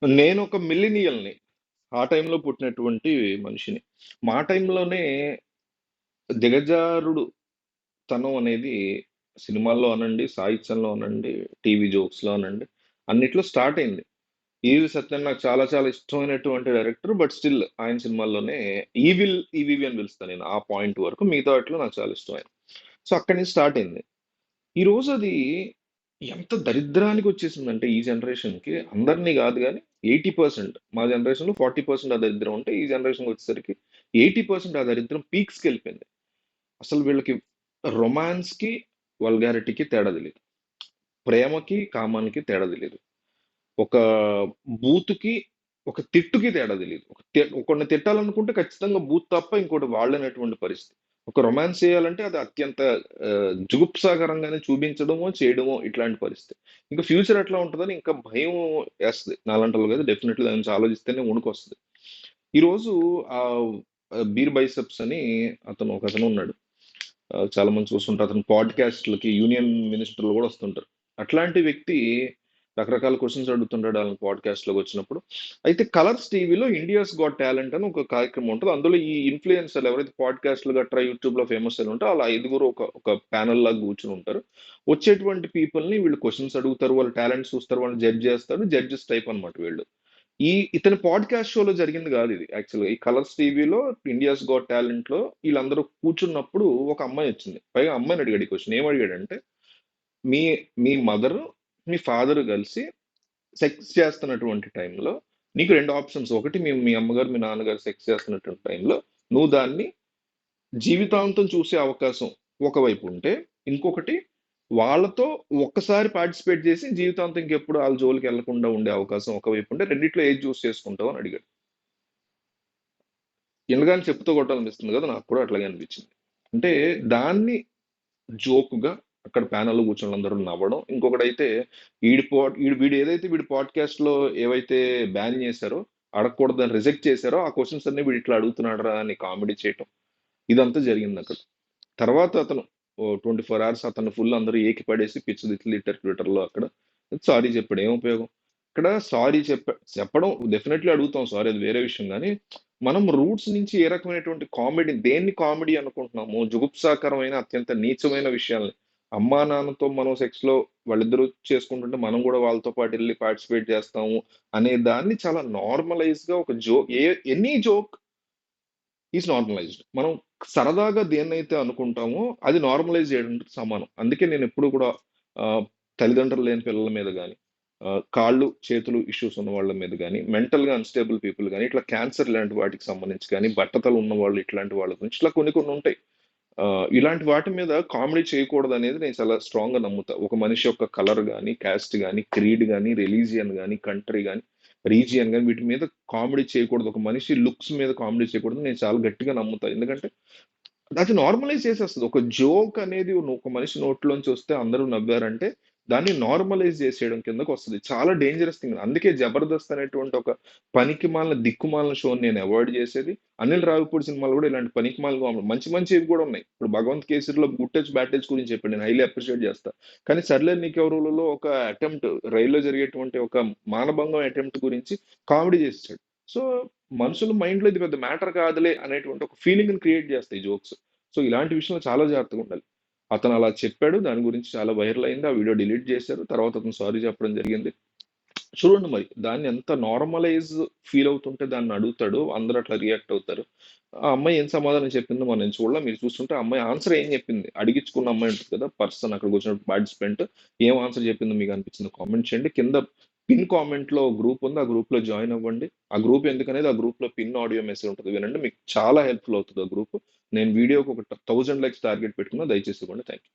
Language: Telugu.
నేనొక మిల్లీనియల్‌ని. ఆ టైంలో పుట్టినటువంటి మనిషిని. మా టైంలోనే దిగజారుడు తనం అనేది సినిమాల్లో అనండి, సాహిత్యంలో అనండి, టీవీ జోక్స్‌లో అనండి, అన్నిట్లో స్టార్ట్ అయింది. 'ఈవి సత్యన్' నాకు చాలా చాలా ఇష్టమైనటువంటి డైరెక్టర్. బట్ స్టిల్ ఆయన సినిమాల్లోనే ఈవీవి అని పిలుస్తా నేను ఆ పాయింట్ వరకు. మిగతా వాటిలో నాకు చాలా ఇష్టం ఆయన. సో, అక్కడి నుంచి స్టార్ట్ అయింది. ఈరోజు అది ఎంత దరిద్రానికొచ్చేసిందంటే ఈ జనరేషన్‌కి అందరిని గాదు గానీ 80% మా జనరేషన్‌లో 40% ఆ దరిద్రం ఉంటే, ఈ జనరేషన్‌కొచ్చేసరికి 80% ఆ దరిద్రం పీక్స్‌కెళ్ళిపోయింది. అసలు వీళ్ళకి రొమాన్స్‌కి, వల్గారిటీకి తేడా తెలీదు. ప్రేమకి, కామానికి తేడా తెలీదు. ఒక బూతుకి, ఒక తిట్టుకి తేడా తెలీదు. ఒకడిని తిట్టాలనుకుంటే ఖచ్చితంగా బూత్ తప్ప ఇంకోటి వాడలేనటువంటి పరిస్థితి. ఒక రొమాన్స్ చేయాలంటే అది అత్యంత జుగుప్సాకరంగానే చూపించడమో, చేయడమో ఇట్లాంటి పరిస్థితి. ఇంకా ఫ్యూచర్ ఎట్లా ఉంటదని ఇంకా భయం ఏస్తది. నాలాంటోళ్ళకైతే డెఫినెట్‌లీ దాని గురించి ఆలోచిస్తేనే వణుకొస్తది. ఈరోజు ఆహ్, 'బీర్ బైసెప్స్' అని ఒకతను ఉన్నాడు. చాలా మంది చూస్తుంటారు. అతను పాడ్‌కాస్ట్‌లకి యూనియన్ మినిస్టర్‌లు గూడా వస్తుంటారు. అట్లాంటి వ్యక్తి రకరకాల క్వెషన్స్ అడుగుతుంటాడు ఆళ్ళని పాడ్‌కాస్ట్‌లోకి వచ్చినప్పుడు. అయితే కలర్స్ టీవీలో 'ఇండియాస్ గాట్ టాలెంట్' అని ఒక కార్యక్రమం ఉంటది. అందులో ఈ ఇన్‌ఫ్లుయెన్సర్‌లు ఎవరైతే పాడ్‌కాస్ట్‌లు గట్రా యూట్యూబ్‌లో ఫేమస్ అయిన ఉంటారో ఆళ్ళ ఐదుగురు ఒక ప్యానెల్ లాగా కూర్చొని ఉంటారు. వచ్చేటువంటి పీపుల్‌ని వీళ్ళు క్వెషన్స్ అడుగుతారు. వాళ్ళ టాలెంట్ చూస్తారు. వాళ్ళని జడ్జ్ చేస్తాడు. జడ్జెస్ టైప్ అన్నమాట వీళ్ళు. ఇతని పాడ్‌కాస్ట్ షోలో జరిగింది గాదిది యాక్చువల్‌గా. ఈ కలర్స్ టీవీలో 'ఇండియాస్ గాట్ టాలెంట్‌లో' ఈళ్ళందరూ కూర్చున్నప్పుడు ఒక అమ్మాయొచ్చింది. పైగా అమ్మాయిని అడిగాడు ఈ క్వెషన్. ఏమడిగాడంటే, "మీ మీ మదరు, మీ ఫాదర్ కలిసి సెక్స్ చేస్తున్నటువంటి టైంలో నీకు 2 ఆప్షన్స్. ఒకటి మీ మీ అమ్మగారు, మీ నాన్నగారు సెక్స్ చేస్తున్నటువంటి టైంలో నువ్వు దాన్ని జీవితాంతం చూసే అవకాశం ఒకవైపు ఉంటే, ఇంకొకటి వాళ్ళతో ఒక్కసారి పార్టిసిపేట్ చేసి జీవితాంతం ఇంకెప్పుడు ఆళ్ళ జోలికెళ్ళకుండా ఉండే అవకాశం ఒకవైపు ఉంటే రెండిట్లో ఏది చూస్ చేసుకుంటావు?" అని అడిగాడు. వినగానే చెప్పుతో కొట్టాలనిపిస్తుంది కదా! నాకు కూడా అట్లాగే అనిపించింది. అంటే దాన్ని జోక్‌గా అక్కడ ప్యానెల్‌లో కూర్చొని నవ్వడం. ఇంకొకడైతే వీడు పాడ్‌కాస్ట్‌లో ఏవైతే బ్యాన్ చేశారో, అడగకూడదని రిజెక్ట్ చేశారో, ఆ క్వెషన్స్ అన్నీ వీడు ఇట్లా అడుగుతున్నాడురా అని కామెడీ చేయటం. ఇదంతా జరిగిందక్కడ. తర్వాత అతను ఓ 24 అవర్స్ అతన్ని ఫుల్ అందరూ ఏకి పడేసి పిచ్చి తిట్లు తిట్టారు ట్విట్టర్‌లో అక్కడ. సారీ చెప్పాడు. ఏం ఉపయోగం? ఇక్కడ సారీ చెప్పడం డెఫినెట్‌లీ అడుగుతాం సారీ అది వేరే విషయం గానీ, మనం రూట్స్ నుంచి ఏ రకమైనటువంటి దేన్ని కామెడీ అనుకుంటున్నామో, జుగుప్సాకరమైన అత్యంత నీచమైన విషయాల్ని, అమ్మా, నాన్నతో మనం సెక్స్‌లో వాళ్ళిద్దరూ చేసుకుంటుంటే మనం గూడా వాళ్ళతో పాటు ఎళ్లి పార్టిసిపేట్ చేస్తాము అనే దాన్ని చాలా నార్మలైజ్‌గా ఒక ఎనీ జోక్ ఈస్ నార్మలైజ్డ్. మనం సరదాగా దేన్నైతే అనుకుంటామో అది నార్మలైజ్ చేయడంతో సమానం. అందుకే నేనెప్పుడు కూడా ఆహ్, తల్లిదండ్రులు లేని పిల్లల మీద గాని, కాళ్ళు, చేతులు ఇష్యూస్ ఉన్న వాళ్ళ మీద గాని, మెంటల్‌గా అన్‌స్టేబుల్ పీపుల్ గాని, ఇట్లా క్యాన్సర్ ఇలాంటి వాటికి సంబంధించి గాని, బట్టతల ఉన్నవాళ్ళు ఇట్లాంటి వాళ్ళ గురించి ఇట్లా కొన్ని కొన్ని ఉంటాయి. ఇలాంటి వాటి మీద కామెడీ చేయకూడదనేది నేను చాలా స్ట్రాంగ్‌గా నమ్ముతా. ఒక మనిషి యొక్క కలర్ గాని, కాస్ట్ గాని, క్రీడ్ గాని, రిలీజియన్ గాని, కంట్రీ గాని, రీజియన్ గాని వీటి మీద కామెడీ చేయకూడదు. ఒక మనిషి లుక్స్ మీద కామెడీ చేయకూడదని నేను చాలా గట్టిగా నమ్ముతా. ఎందుకంటే అది నార్మలైజ్ చేసేస్తది. ఒక జోక్ అనేది ఒక మనిషి నోట్లోంచి వస్తే అందరూ నవ్వారంటే, దాన్ని నార్మలైజ్ చేసేయడం కిందకొస్తది. చాలా డేంజరస్ థింగ్. అందుకే 'జబర్దస్త్' అనేటువంటి ఒక పనికిమాలిన, దిక్కుమాలిన షోని నేను అవాయిడ్ చేసేది. అనిల్ రావిపూడి సినిమాలు కూడా ఇలాంటి పనికిమాలిన మంచి మంచివి కూడా ఉన్నాయి. ఇప్పుడు 'భగవంత్ కేసరిలో' గుడ్ టచ్, బ్యాడ్ టచ్ గురించి చెప్పాడు. నేను హైలీ అప్రిషియేట్ చేస్తా. కానీ 'సర్లే నీకెవ్వరులో' ఒక రైల్‌లో జరిగేటువంటి ఒక మానభంగం అటెంప్ట్ గురించి కామెడీ చేసేసాడు. సో, మనుషుల మైండ్‌లో ఇది పెద్ద మ్యాటర్ కాదులే అనేటువంటి ఒక ఫీలింగ్‌ని క్రియేట్ చేస్తాయి జోక్స్. సో, ఇలాంటి విషయంలో చాలా జాగ్రత్తగుండాలి. అతను అలా చెప్పాడు. దాని గురించి చాలా వైరల్ అయింది. ఆ వీడియో డిలీట్ చేశారు. తర్వాత అతను సారీ చెప్పడం జరిగింది. చూడండి మరి. దాన్ని ఎంత నార్మలైజ్ ఫీల్ అవుతుంటే దాన్ని అడుగుతాడో, అందరూ అట్లా రియాక్ట్ అవుతారు. ఆ అమ్మాయి ఏం సమాధానం చెప్పిందో మనం నేను చూడలా. మీరు చూస్తుంటే ఆ అమ్మాయి ఆన్సర్ ఏం చెప్పింది? అడిగించుకున్న అమ్మాయి ఉంటది కదా! పర్సన్ అక్కడికి వచ్చిన పార్టిసిపెంట్ ఏం ఆన్సర్ చెప్పిందో మీకు అనిపించిందో కామెంట్ చేయండి. కింద పిన్ కామెంట్‌లో గ్రూప్ ఉంది. ఆ గ్రూప్‌లో జాయిన్ అవ్వండి. ఆ గ్రూప్ ఎందుకనేది ఆ గ్రూప్‌లో పిన్ ఆడియో మెసేజ్ ఉంటది. వినండి. మీకు చాలా హెల్ప్‌ఫుల్ అవుతది ఆ గ్రూప్. నేను వీడియోకి ఒక 1000 లైక్స్ టార్గెట్ పెట్టుకున్నా. దయచేసి ఇవ్వండి. Thank you.